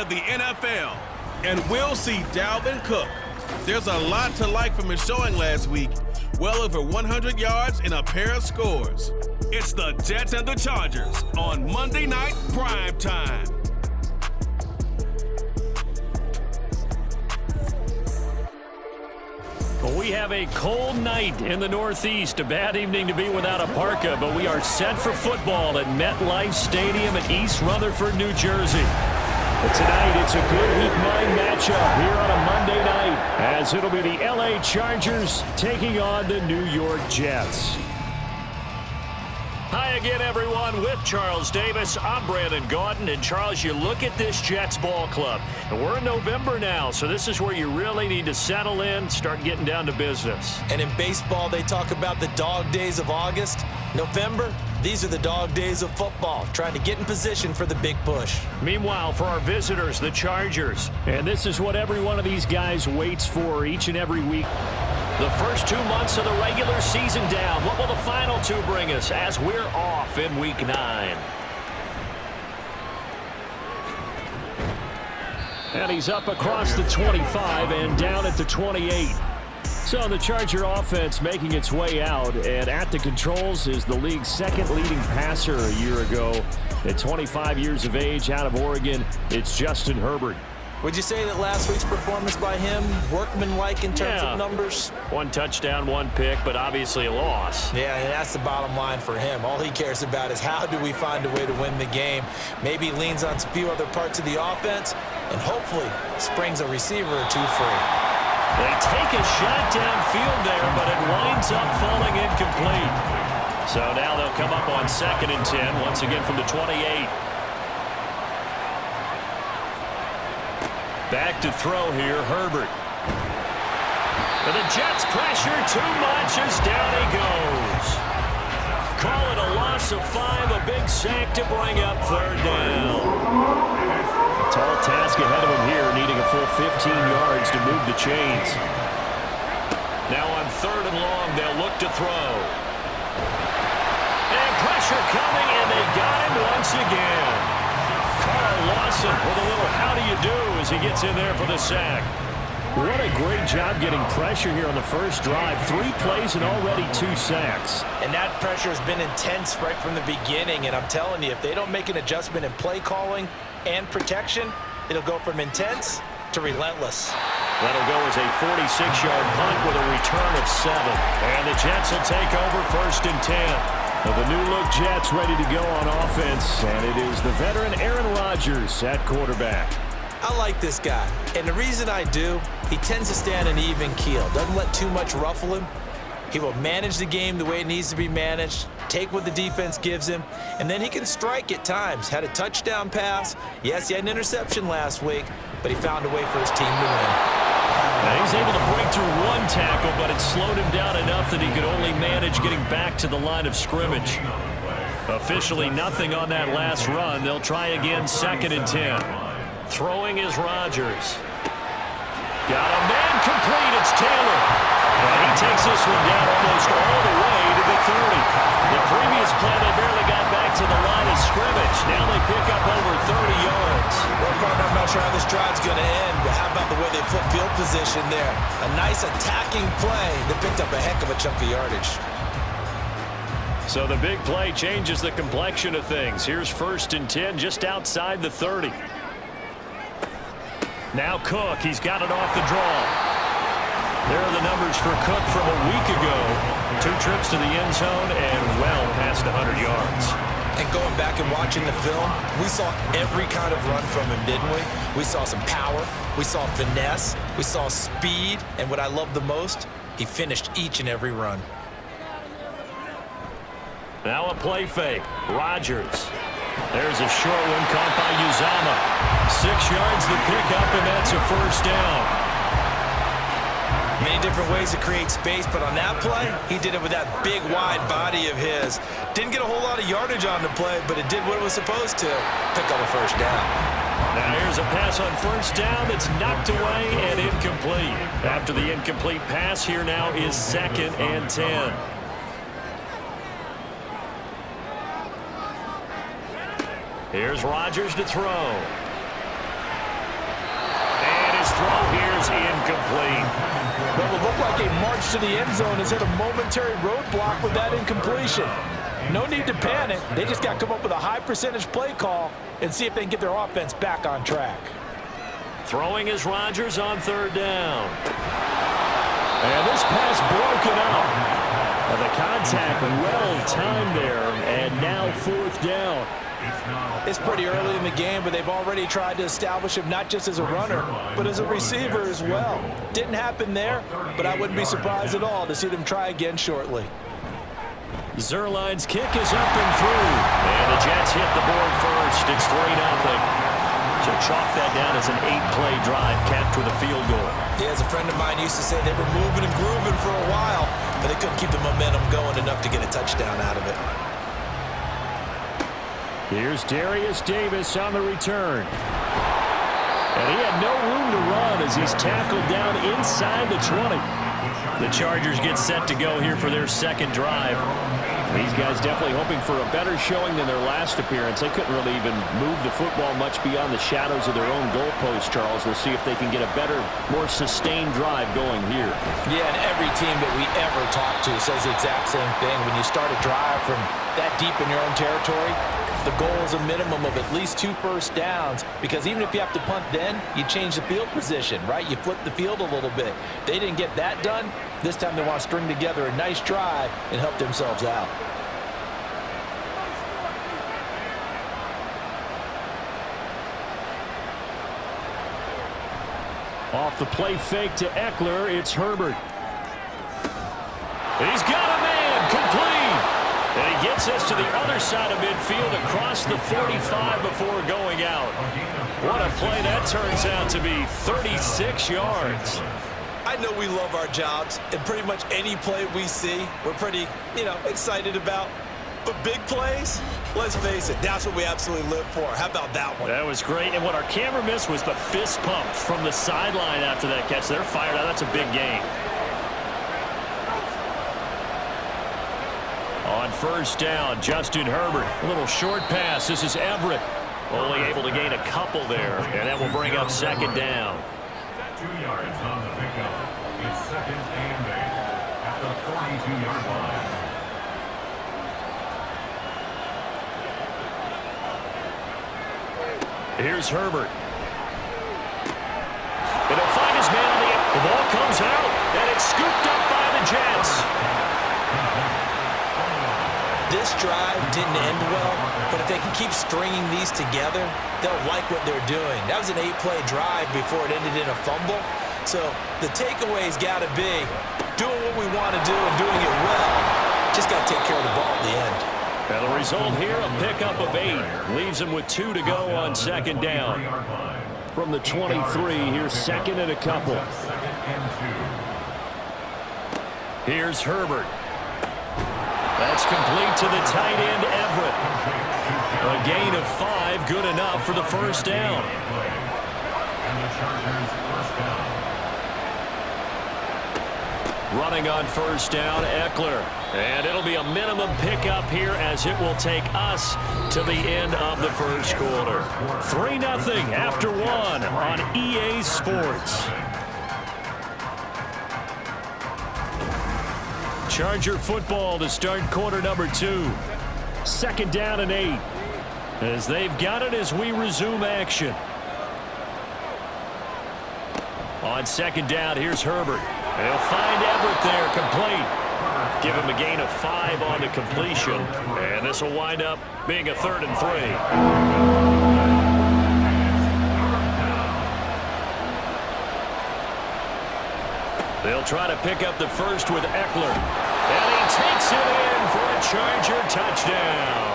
of the NFL. And we'll see Dalvin Cook. There's a lot to like from his showing last week. Well over 100 yards and a pair of scores. It's the Jets and the Chargers on Monday Night Prime Time. We have a cold night in the Northeast. A bad evening to be without a parka, but we are set for football at MetLife Stadium in East Rutherford, New Jersey. But tonight, it's a good Week 9 matchup here on a Monday night, as it'll be the LA Chargers taking on the New York Jets. Hi again, everyone. With Charles Davis, I'm Brandon Gaudin. And Charles, you look at this Jets ball club, and we're in November now, so this is where you really need to settle in, start getting down to business. And in baseball, they talk about the dog days of August. November, these are the dog days of football, trying to get in position for the big push. Meanwhile, for our visitors, the Chargers. And this is what every one of these guys waits for each and every week. The first 2 months of the regular season down. What will the final 2 bring us as we're off in Week 9? And he's up across the 25 and down at the 28. So the Charger offense making its way out, and at the controls is the league's second leading passer a year ago. At 25 years of age, out of Oregon, it's Justin Herbert. Would you say that last week's performance by him, workmanlike in terms of numbers? 1 touchdown, 1 pick, but obviously a loss. Yeah, and that's the bottom line for him. All he cares about is how do we find a way to win the game. Maybe he leans on a few other parts of the offense, and hopefully springs a receiver or 2 free. They take a shot downfield there, but it winds up falling incomplete. So now they'll come up on 2nd and 10, once again from the 28. Back to throw here, Herbert. And the Jets pressure too much as down he goes. Call it a loss of 5, a big sack to bring up 3rd down. A tall task ahead of him here, needing a full 15 yards to move the chains. Now on 3rd and long, they'll look to throw. And pressure coming, and they got him once again. Carl Lawson with a little how do you do as he gets in there for the sack. What a great job getting pressure here on the first drive. 3 plays and already 2 sacks. And that pressure has been intense right from the beginning. And I'm telling you, if they don't make an adjustment in play calling and protection, it'll go from intense to relentless. That'll go as a 46-yard punt with a return of 7. And the Jets will take over 1st and 10. Well, the new-look Jets ready to go on offense, and it is the veteran Aaron Rodgers at quarterback. I like this guy, and the reason I do, he tends to stand an even keel, doesn't let too much ruffle him. He will manage the game the way it needs to be managed, take what the defense gives him, and then he can strike at times. Had a touchdown pass. Yes, he had an interception last week, but he found a way for his team to win. Now he's able to break through 1 tackle, but it slowed him down enough that he could only manage getting back to the line of scrimmage. Officially nothing on that last run. They'll try again 2nd and 10. Throwing is Rodgers. Got a man complete. It's Taylor. And he takes this one down almost all the way to the 30. The previous play, they barely got back to the line of scrimmage. Now they pick up over 30 yards. Well, partner, I'm not sure how this drive's going to end, but how about the way they flip field position there? A nice attacking play that picked up a heck of a chunk of yardage. So the big play changes the complexion of things. Here's 1st and 10 just outside the 30. Now Cook, he's got it off the draw. There are the numbers for Cook from a week ago. 2 trips to the end zone and well past 100 yards. And going back and watching the film, we saw every kind of run from him, didn't we? We saw some power, we saw finesse, we saw speed, and what I love the most, he finished each and every run. Now a play fake. Rodgers. There's a short one caught by Uzama. 6 yards the pickup, and that's a 1st down. Many different ways to create space, but on that play, he did it with that big, wide body of his. Didn't get a whole lot of yardage on the play, but it did what it was supposed to. Pick up a 1st down. Now here's a pass on 1st down that's knocked away and incomplete. After the incomplete pass, here now is 2nd and 10. Here's Rodgers to throw. like a march to the end zone has hit a momentary roadblock with that incompletion. No need to panic. They just got to come up with a high percentage play call and see if they can get their offense back on track. Throwing is Rodgers on third down. And this pass broken up. And the contact well timed there, and now fourth down. It's pretty early in the game, but they've already tried to establish him not just as a runner, but as a receiver as well. Didn't happen there, but I wouldn't be surprised at all to see them try again shortly. Zerline's kick is up and through. And the Jets hit the board first. It's 3-0. So chalk that down as an 8-play drive capped with a field goal. Yeah, as a friend of mine used to say, they were moving and grooving for a while, but they couldn't keep the momentum going enough to get a touchdown out of it. Here's Darius Davis on the return. And he had no room to run as he's tackled down inside the 20. The Chargers get set to go here for their second drive. These guys definitely hoping for a better showing than their last appearance. They couldn't really even move the football much beyond the shadows of their own goalpost, Charles. We'll see if they can get a better, more sustained drive going here. Yeah, and every team that we ever talk to says the exact same thing. When you start a drive from that deep in your own territory, the goal is a minimum of at least 2 first downs, because even if you have to punt then, you change the field position, right? You flip the field a little bit. They didn't get that done. This time they want to string together a nice drive and help themselves out. Off the play fake to Eckler, it's Herbert. He's got a man, complete. And he gets us to the other side of midfield across the 45 before going out. What a play that turns out to be, 36 yards. I know we love our jobs, and pretty much any play we see, we're pretty, excited about. But big plays, let's face it, that's what we absolutely live for. How about that one? That was great, and what our camera missed was the fist pump from the sideline after that catch. They're fired out. That's a big game. On first down, Justin Herbert. A little short pass. This is Everett. Only able to gain a couple there, and that will bring up second down. 2 yards on the pickup. It's second and 8 at the 42-yard line. Here's Herbert. And he'll find his man on the end. The ball comes out, and it's scooped up by the Jets. This drive didn't end well, but if they can keep stringing these together, they'll like what they're doing. That was an 8-play drive before it ended in a fumble. So the takeaway's got to be doing what we want to do and doing it well. Just got to take care of the ball at the end. And the result here, a pickup of 8. Leaves them with 2 to go on second down. From the 23, here's second and a couple. Here's Herbert. That's complete to the tight end, Everett. A gain of 5, good enough for the first down. Running on first down, Eckler. And it'll be a minimum pickup here as it will take us to the end of the first quarter. 3-0 after 1 on EA Sports. Charger football to start quarter number 2. Second down and 8. As they've got it as we resume action. On second down, here's Herbert. They'll find Everett there, complete. Give him a gain of 5 on the completion. And this will wind up being a 3rd and 3. They'll try to pick up the first with Eckler. And he takes it in for a Charger touchdown.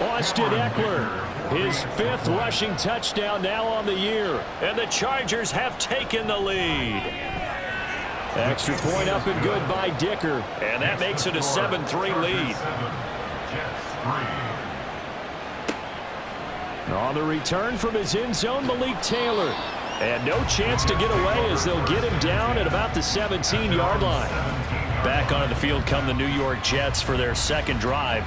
Austin Eckler, his 5th rushing touchdown now on the year. And the Chargers have taken the lead. Extra point up and good by Dicker. And that makes it a 7-3 lead. On the return from his end zone, Malik Taylor. And no chance to get away as they'll get him down at about the 17-yard line. Back onto the field come the New York Jets for their second drive.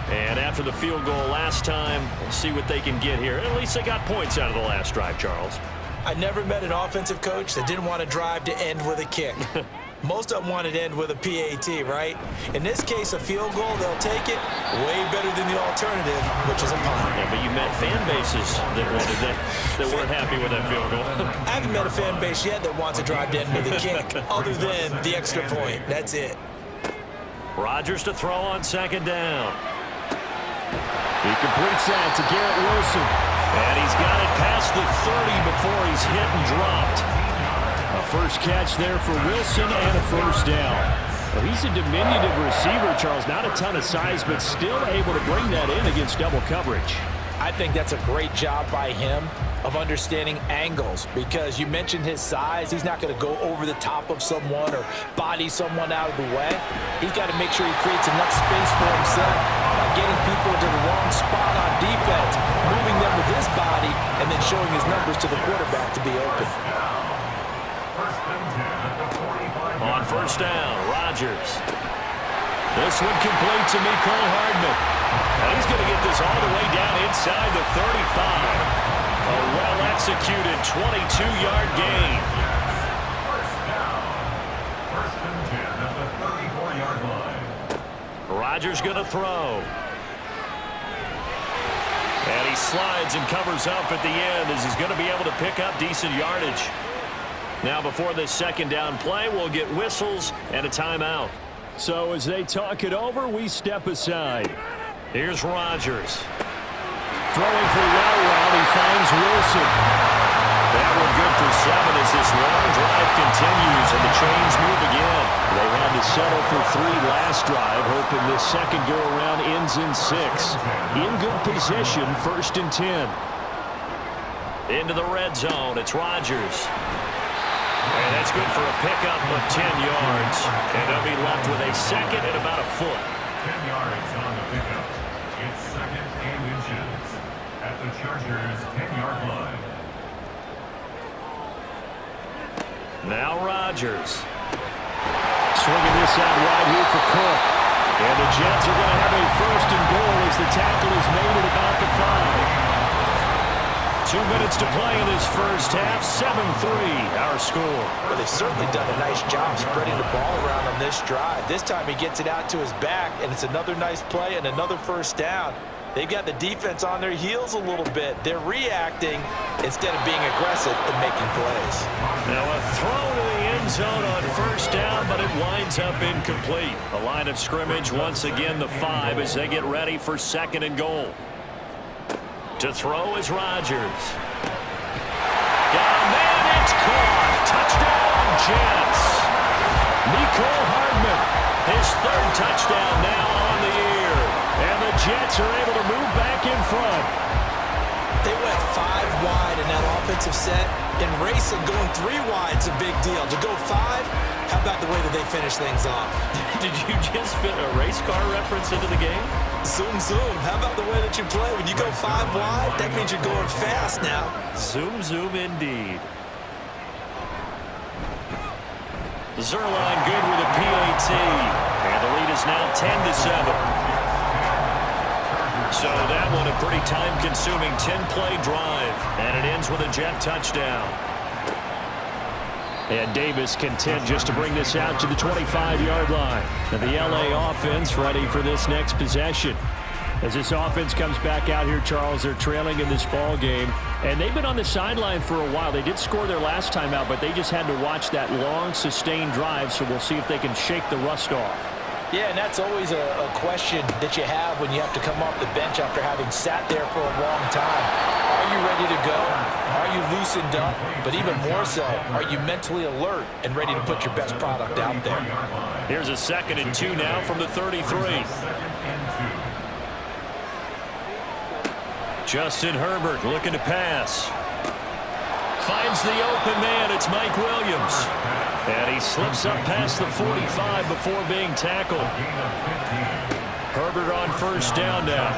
And after the field goal last time, we'll see what they can get here. At least they got points out of the last drive, Charles. I never met an offensive coach that didn't want to drive to end with a kick. Most of them want it to end with a PAT, right? In this case, a field goal, they'll take it way better than the alternative, which is a punt. Yeah, but you met fan bases that weren't happy with that field goal. I haven't met a fan base yet that wants to drive to end with a kick, other than the extra point. That's it. Rodgers to throw on second down. He completes that to Garrett Wilson. And he's got it past the 30 before he's hit and dropped. A first catch there for Wilson and a first down. Well, he's a diminutive receiver, Charles. Not a ton of size, but still able to bring that in against double coverage. I think that's a great job by him of understanding angles, because you mentioned his size. He's not going to go over the top of someone or body someone out of the way. He's got to make sure he creates enough space for himself by getting people into the wrong spot on defense, moving them with his body, and then showing his numbers to the quarterback to be open. On first down, Rodgers. This one complete to Mecole Hardman. And he's going to get this all the way down inside the 35. A well-executed 22-yard gain. First down. First and 10 at the 34-yard line. Rodgers going to throw. And he slides and covers up at the end as he's going to be able to pick up decent yardage. Now before this second down play, we'll get whistles and a timeout. So as they talk it over, we step aside. Here's Rodgers. Throwing for well, he finds Wilson. That one good for 7 as this long drive continues and the chains move again. They had to settle for 3 last drive, hoping this second go-around ends in 6. In good position, first and 10. Into the red zone, it's Rodgers. And that's good for a pickup of 10 yards. And they'll be left with a second and about a foot. 10 yards on the pickup. It's second and inches at the Chargers' 10-yard line. Now Rodgers. Swinging this out wide here for Cook. And the Jets are going to have a first and goal as the tackle is made at about the 5. 2 minutes to play in this first half. 7-3 our score. Well, they've certainly done a nice job spreading the ball around on this drive. This time he gets it out to his back, and it's another nice play and another first down. They've got the defense on their heels a little bit. They're reacting instead of being aggressive and making plays. Now a throw to the end zone on first down, but it winds up incomplete. The line of scrimmage once again the 5 as they get ready for second and goal. To throw is Rodgers. Got a man, it's caught. Touchdown, Jets. Mecole Hardman, his 3rd touchdown now on the year. And the Jets are able to move back in front. They went 5 wide in that offensive set. In racing, going 3 wide is a big deal. To go 5, how about the way that they finish things off? Did you just fit a race car reference into the game? Zoom, zoom. How about the way that you play? When you go 5 wide, that means you're going fast now. Zoom, zoom indeed. Zerline good with a PAT. And the lead is now 10-7. So that one a pretty time-consuming 10-play drive. And it ends with a Jet touchdown. And Davis content just to bring this out to the 25-yard line. And the LA offense ready for this next possession. As this offense comes back out here, Charles, they're trailing in this ball game. And they've been on the sideline for a while. They did score their last time out, but they just had to watch that long, sustained drive. So we'll see if they can shake the rust off. Yeah, and that's always a question that you have when you have to come off the bench after having sat there for a long time. Are you ready to go? Are you loosened up? But even more so, are you mentally alert and ready to put your best product out there? Here's a 2nd and 2 now from the 33. Justin Herbert looking to pass. Finds the open man. It's Mike Williams. And he slips up past the 45 before being tackled. Herbert on first down now.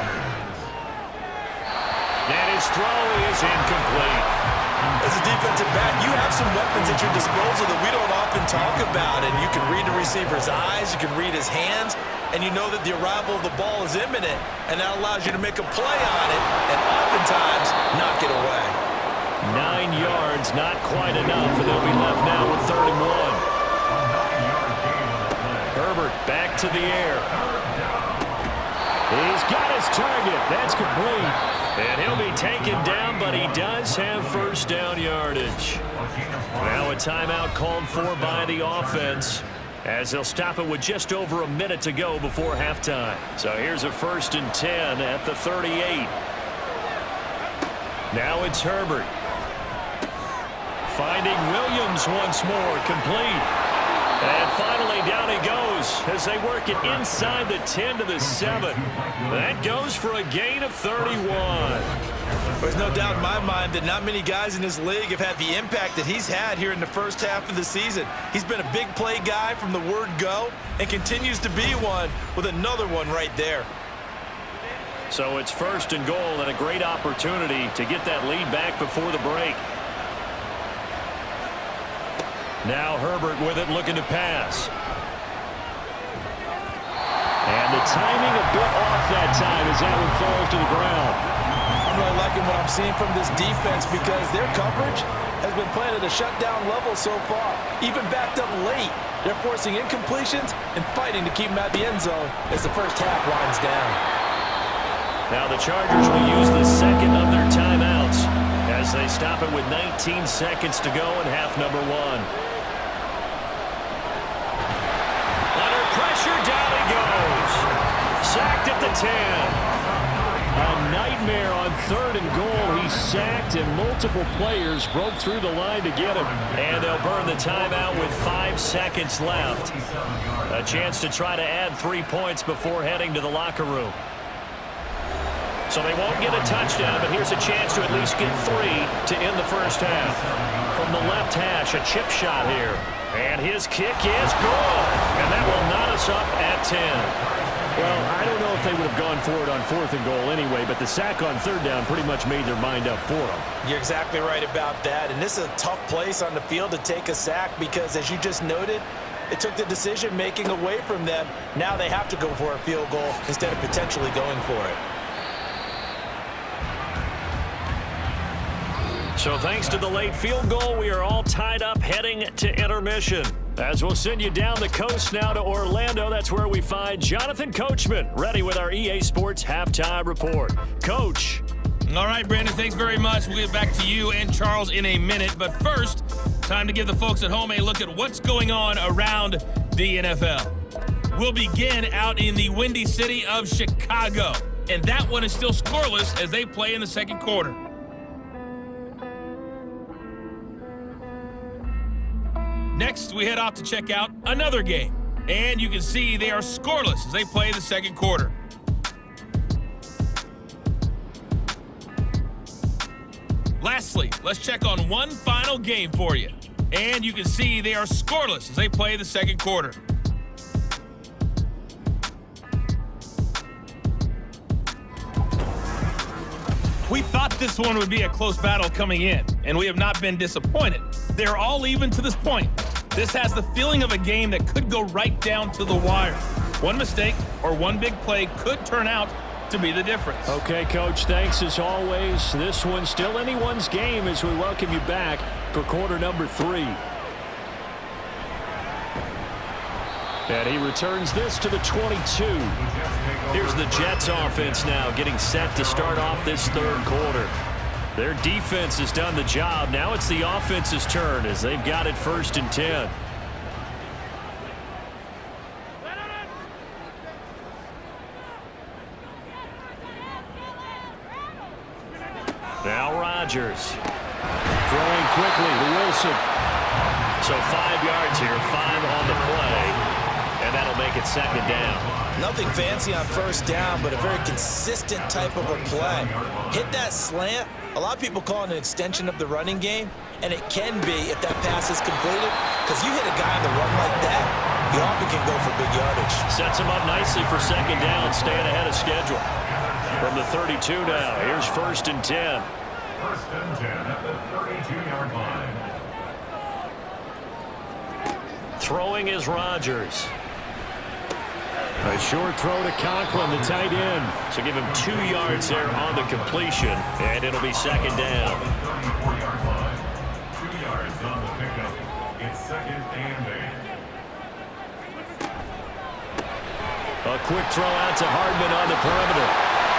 And his throw is incomplete. As a defensive back, you have some weapons at your disposal that we don't often talk about. And you can read the receiver's eyes, you can read his hands, and you know that the arrival of the ball is imminent. And that allows you to make a play on it and oftentimes knock it away. 9 yards, not quite enough, and they'll be left now with 3rd and 1. to the air. He's got his target. That's complete. And he'll be taken down, but he does have first down yardage. Now a timeout called for by the offense, as they'll stop it with just over a minute to go before halftime. So here's a 1st and 10 at the 38. Now it's Herbert. Finding Williams once more, complete. And finally down he goes as they work it inside the 10 to the 7. That goes for a gain of 31. There's no doubt in my mind that not many guys in this league have had the impact that he's had here in the first half of the season. He's been a big play guy from the word go and continues to be one with another one right there. So it's 1st and goal and a great opportunity to get that lead back before the break. Now Herbert with it, looking to pass. And the timing a bit off that time as that one falls to the ground. I'm really liking what I'm seeing from this defense because their coverage has been playing at a shutdown level so far. Even backed up late, they're forcing incompletions and fighting to keep them at the end zone as the first half winds down. Now the Chargers will use the second of their timeouts as they stop it with 19 seconds to go in half number 1. Under pressure, down he goes. Sacked at the 10. A nightmare on 3rd and goal. He's sacked and multiple players broke through the line to get him. And they'll burn the timeout with 5 seconds left. A chance to try to add 3 points before heading to the locker room. So they won't get a touchdown, but here's a chance to at least get 3 to end the first half. From the left hash, a chip shot here. And his kick is good. And that will knot us up at 10. Well, I don't know if they would have gone for it on 4th and goal anyway, but the sack on 3rd down pretty much made their mind up for them. You're exactly right about that. And this is a tough place on the field to take a sack because, as you just noted, it took the decision-making away from them. Now they have to go for a field goal instead of potentially going for it. So thanks to the late field goal, we are all tied up heading to intermission. As we'll send you down the coast now to Orlando, that's where we find Jonathan Coachman, ready with our EA Sports Halftime Report. Coach. All right, Brandon, thanks very much. We'll get back to you and Charles in a minute. But first, time to give the folks at home a look at what's going on around the NFL. We'll begin out in the Windy City of Chicago. And that one is still scoreless as they play in the second quarter. Next, we head off to check out another game. And you can see they are scoreless as they play the second quarter. Lastly, let's check on one final game for you. And you can see they are scoreless as they play the second quarter. We thought this one would be a close battle coming in, and we have not been disappointed. They're all even to this point. This has the feeling of a game that could go right down to the wire. One mistake or one big play could turn out to be the difference. Okay, Coach, thanks as always. This one's still anyone's game as we welcome you back for quarter number 3. And he returns this to the 22. Here's the Jets offense now getting set to start off this third quarter. Their defense has done the job. Now it's the offense's turn as they've got it 1st and 10. Now Rodgers. Throwing quickly to Wilson. So 5 yards here, 5 on the play, and that'll make it second down. Nothing fancy on first down, but a very consistent type of a play. Hit that slant. A lot of people call it an extension of the running game, and it can be if that pass is completed, because you hit a guy on the run like that, you often can go for big yardage. Sets him up nicely for second down, staying ahead of schedule. From the 32 now, here's 1st and 10. 1st and 10 at the 32-yard line. Throwing is Rodgers. A short throw to Conklin, the tight end. So give him 2 yards there on the completion, and it'll be second down. 34-yard line. 2 yards on the pickup. It's 2nd and 8. A quick throw out to Hardman on the perimeter.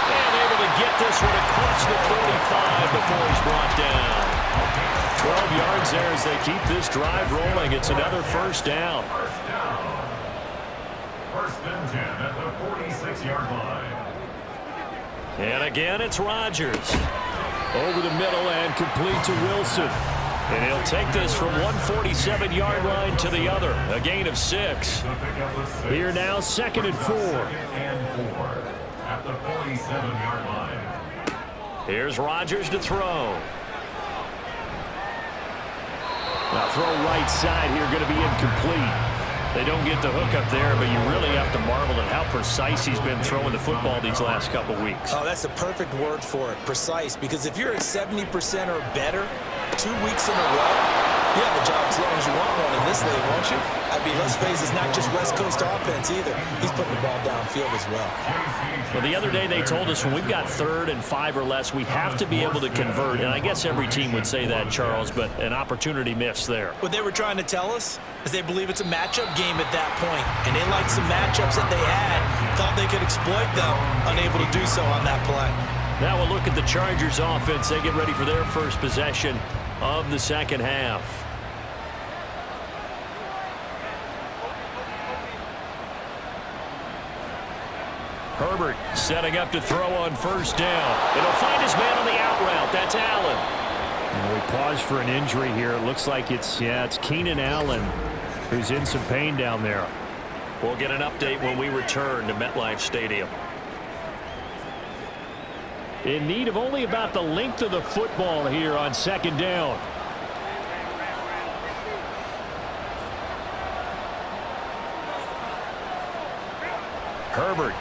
And able to get this one across the 45 before he's brought down. 12 yards there as they keep this drive rolling. It's another first down. First and 10 at the 46-yard line. And again, it's Rodgers. Over the middle and complete to Wilson. And he'll take this from 147-yard line to the other. A gain of 6. Here now, 2nd and 4. At the 47-yard line. Here's Rodgers to throw. Now throw right side here, going to be incomplete. They don't get the hook up there, but you really have to marvel at how precise he's been throwing the football these last couple weeks. Oh, that's a perfect word for it, precise, because if you're at 70% or better 2 weeks in a row, you have a job as long as you want one in this league, won't you? I mean, let's face it, it's not just West Coast offense either. He's putting the ball downfield as well. Well, the other day they told us when we've got 3rd and 5 or less, we have to be able to convert. And I guess every team would say that, Charles, but an opportunity missed there. What they were trying to tell us is they believe it's a matchup game at that point, and they liked some matchups that they had, thought they could exploit them, unable to do so on that play. Now we'll look at the Chargers offense. They get ready for their first possession of the second half. Herbert setting up to throw on first down. It'll find his man on the out route. That's Allen. And we pause for an injury here. It looks like it's Keenan Allen who's in some pain down there. We'll get an update when we return to MetLife Stadium. In need of only about the length of the football here on 2nd down. Herbert.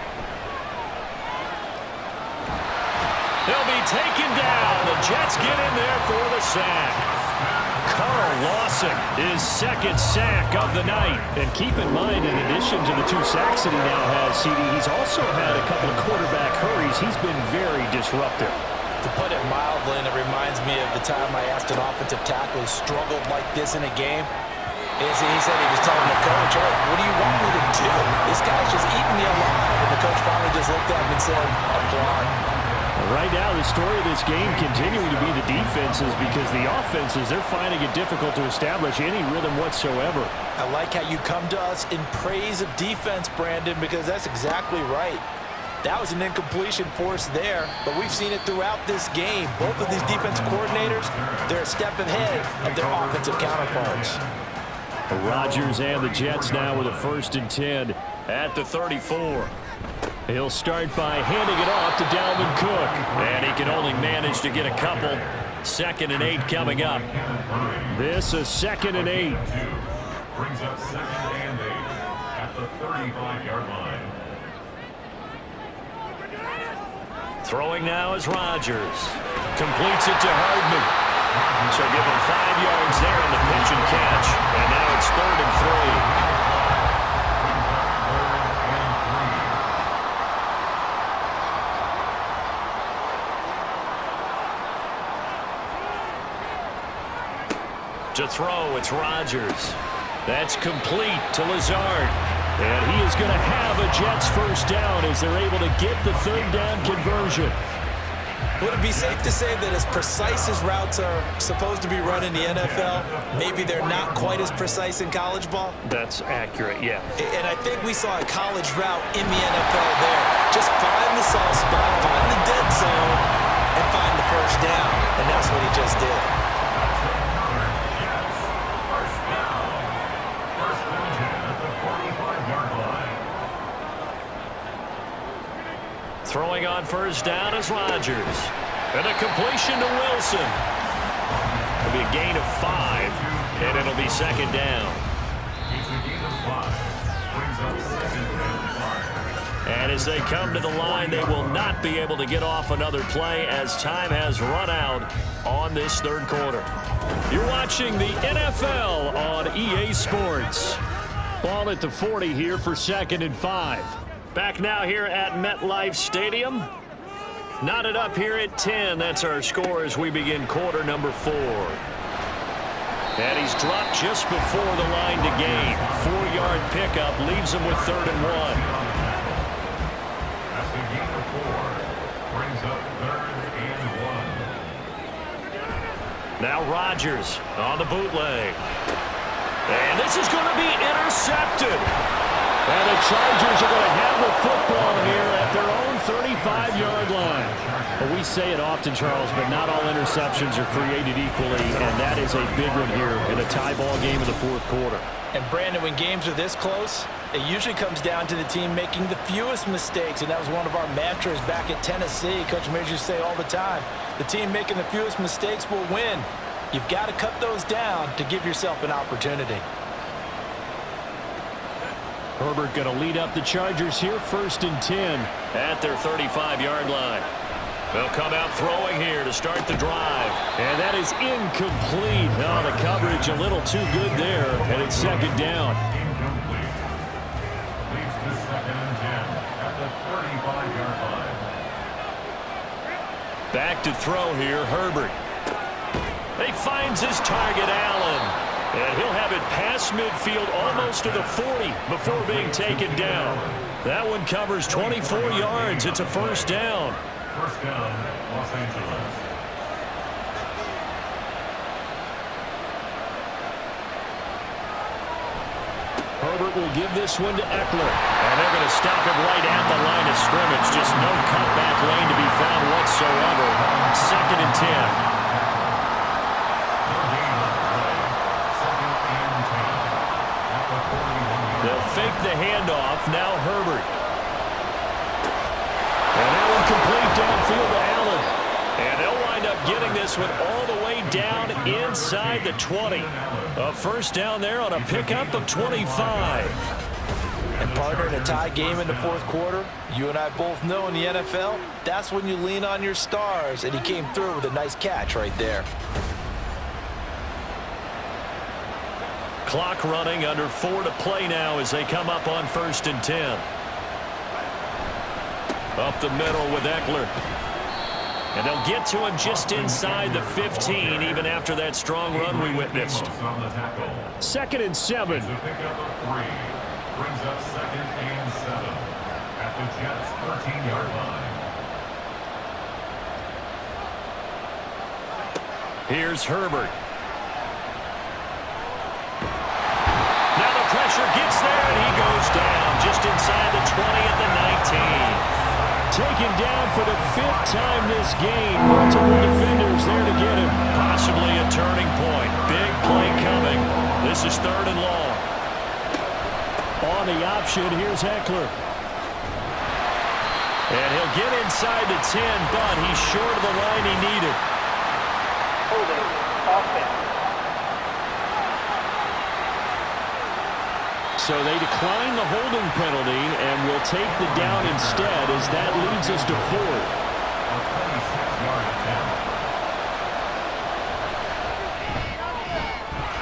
He'll be taken down. The Jets get in there for the sack. Carl Lawson, his 2nd sack of the night. And keep in mind, in addition to the 2 sacks that he now has, CD, he's also had a couple of quarterback hurries. He's been very disruptive. To put it mildly, and it reminds me of the time I asked an offensive tackle who struggled like this in a game. He said he was telling the coach, hey, what do you want me to do? This guy's just eating me alive. And the coach finally just looked at him and said, apply. Right now, the story of this game continuing to be the defenses, because the offenses, they're finding it difficult to establish any rhythm whatsoever. I like how you come to us in praise of defense, Brandon, because that's exactly right. That was an incompletion force there, but we've seen it throughout this game. Both of these defensive coordinators, they're a step ahead of their offensive counterparts. Rodgers and the Jets now with a 1st and 10 at the 34. He'll start by handing it off to Dalvin Cook. And he can only manage to get a couple. 2nd and 8 coming up. This is 2nd and 8. Brings up 2nd and 8 at the 35-yard line. Throwing now is Rodgers. Completes it to Hardman. So give him 5 yards there on the pitch and catch. And now it's 3rd and 3. To throw, it's Rodgers. That's complete to Lazard. And he is going to have a Jets first down as they're able to get the 3rd down conversion. Would it be safe to say that as precise as routes are supposed to be run in the NFL, maybe they're not quite as precise in college ball? That's accurate, yeah. And I think we saw a college route in the NFL there. Just find the soft spot, find the dead zone, and find the first down. And that's what he just did. Throwing on first down is Rodgers. And a completion to Wilson. It'll be a gain of 5, and it'll be 2nd down. It's a gain of 5. Brings up 2nd and 5. And as they come to the line, they will not be able to get off another play as time has run out on this 3rd quarter. You're watching the NFL on EA Sports. Ball at the 40 here for 2nd and 5. Back now here at MetLife Stadium. Knotted up here at 10. That's our score as we begin quarter number 4. And he's dropped just before the line to gain. 4-yard pickup leaves him with 3rd and 1. Now Rodgers on the bootleg. And this is going to be intercepted. And the Chargers are going to have the football here at their own 35-yard line. Well, we say it often, Charles, but not all interceptions are created equally, and that is a big one here in a tie ball game in the fourth quarter. And Brandon, when games are this close, it usually comes down to the team making the fewest mistakes, and that was one of our mantras back at Tennessee. Coach Mears used to say all the time, the team making the fewest mistakes will win. You've got to cut those down to give yourself an opportunity. Herbert going to lead up the Chargers here, 1st and 10. At their 35-yard line. They'll come out throwing here to start the drive. And that is incomplete. Oh, the coverage a little too good there, and it's 2nd down. Incomplete. Leads to 2nd and 10 at the 35-yard line. Back to throw here, Herbert. He finds his target, Allen. And he'll have it past midfield almost to the 40 before being taken down. That one covers 24 yards. It's a 1st down. 1st down, Los Angeles. Herbert will give this one to Eckler. And they're going to stop him right at the line of scrimmage. Just no cutback lane to be found whatsoever. 2nd and 10. They'll fake the handoff. Now Herbert. And that one complete downfield to Allen. And they'll wind up getting this one all the way down inside the 20. A 1st down there on a pickup of 25. And partner, in a tie game in the fourth quarter, you and I both know in the NFL, that's when you lean on your stars. And he came through with a nice catch right there. Clock running, under 4 to play now as they come up on 1st and 10. Up the middle with Eckler. And they'll get to him just inside the 15, even after that strong run we witnessed. 2nd and 7. It's a pickup of 3. Brings up 2nd and 7 at the Jets' 13-yard line. Here's Herbert. Pressure gets there, and he goes down just inside the 20 at the 19. Taken down for the 5th time this game. Multiple defenders there to get him. Possibly a turning point. Big play coming. This is 3rd and long. On the option, here's Eckler. And he'll get inside the 10, but he's short of the line he needed. Holding offense. So they decline the holding penalty and will take the down instead, as that leads us to 4th. A 26-yard attempt.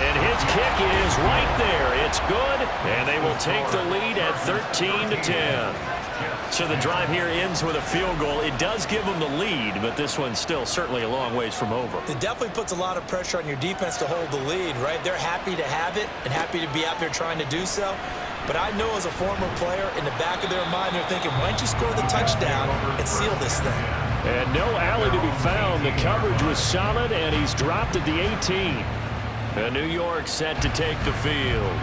And his kick is right there. It's good, and they will take the lead at 13-10. So the drive here ends with a field goal. It does give them the lead, but this one's still certainly a long ways from over. It definitely puts a lot of pressure on your defense to hold the lead, right? They're happy to have it and happy to be out there trying to do so. But I know as a former player, in the back of their mind, they're thinking, why don't you score the touchdown and seal this thing? And no alley to be found. The coverage was solid, and he's dropped at the 18. And New York set to take the field.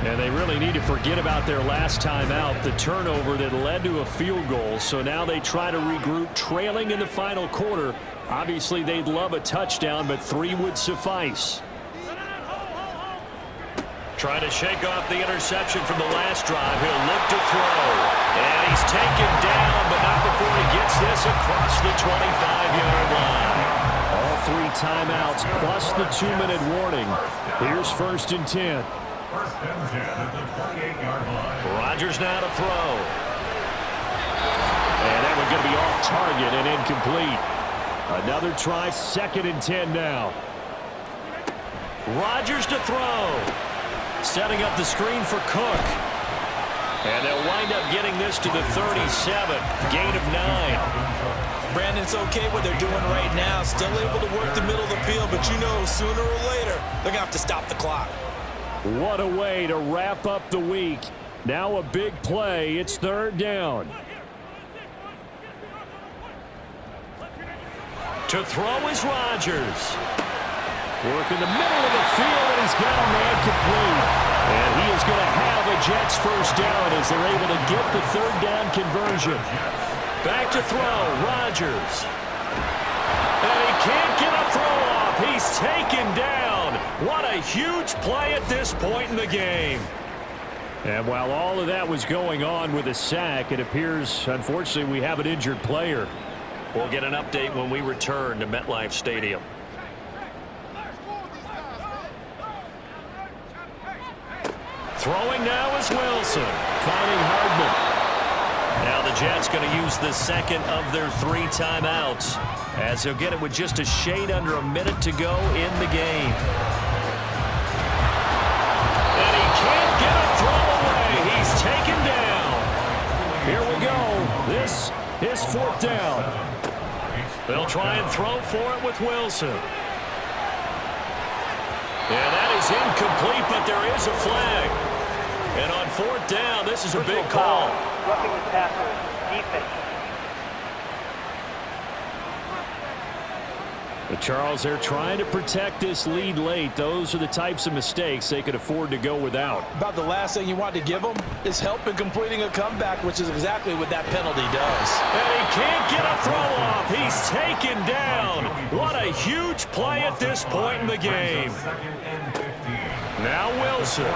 And they really need to forget about their last time out, the turnover that led to a field goal. So now they try to regroup, trailing in the final quarter. Obviously, they'd love a touchdown, but 3 would suffice. Trying to shake off the interception from the last drive. He'll look to throw. And he's taken down, but not before he gets this across the 25-yard line. All 3 timeouts plus the 2-minute warning. Here's 1st and 10. 1st and 10 at the 28-yard line. Rodgers now to throw. And that one's going to be off target and incomplete. Another try, 2nd and 10 now. Rodgers to throw. Setting up the screen for Cook. And they'll wind up getting this to the 37. Gain of 9. Brandon, it's okay what they're doing right now. Still able to work the middle of the field, but you know sooner or later they're going to have to stop the clock. What a way to wrap up the week. Now a big play. It's 3rd down. To throw is Rodgers. Work in the middle of the field, and he's got a man complete. And he is going to have a Jets first down as they're able to get the third down conversion. Back to throw, Rodgers. And he can't get a throw off. He's taken down. What a huge play at this point in the game. And while all of that was going on with a sack, it appears, unfortunately, we have an injured player. We'll get an update when we return to MetLife Stadium. Throwing now is Wilson. Finding Hardman. Now the Jets going to use the second of their 3 timeouts, as they'll get it with just a shade under a minute to go in the game. And he can't get a throw away. He's taken down. Here we go. This is 4th down. They'll try and throw for it with Wilson. And that is incomplete, but there is a flag. And on 4th down, this is a big call. Roughing the passer, defense. But Charles, they're trying to protect this lead late. Those are the types of mistakes they could afford to go without. About the last thing you want to give them is help in completing a comeback, which is exactly what that penalty does. And he can't get a throw off. He's taken down. What a huge play at this point in the game. Now Wilson.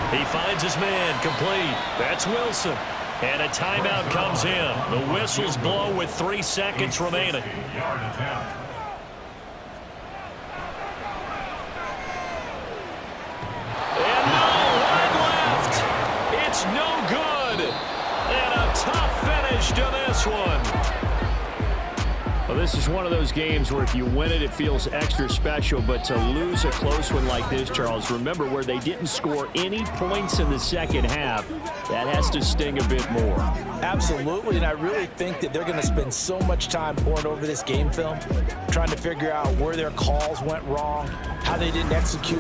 He finds his man, complete. That's Wilson. And a timeout comes in. The whistles blow with 3 seconds remaining. And no, right left. It's no good. And a tough finish to this one. Well, this is one of those games where if you win it, it feels extra special. But to lose a close one like this, Charles, remember where they didn't score any points in the second half. That has to sting a bit more. Absolutely, and I really think that they're going to spend so much time pouring over this game film, trying to figure out where their calls went wrong, how they didn't execute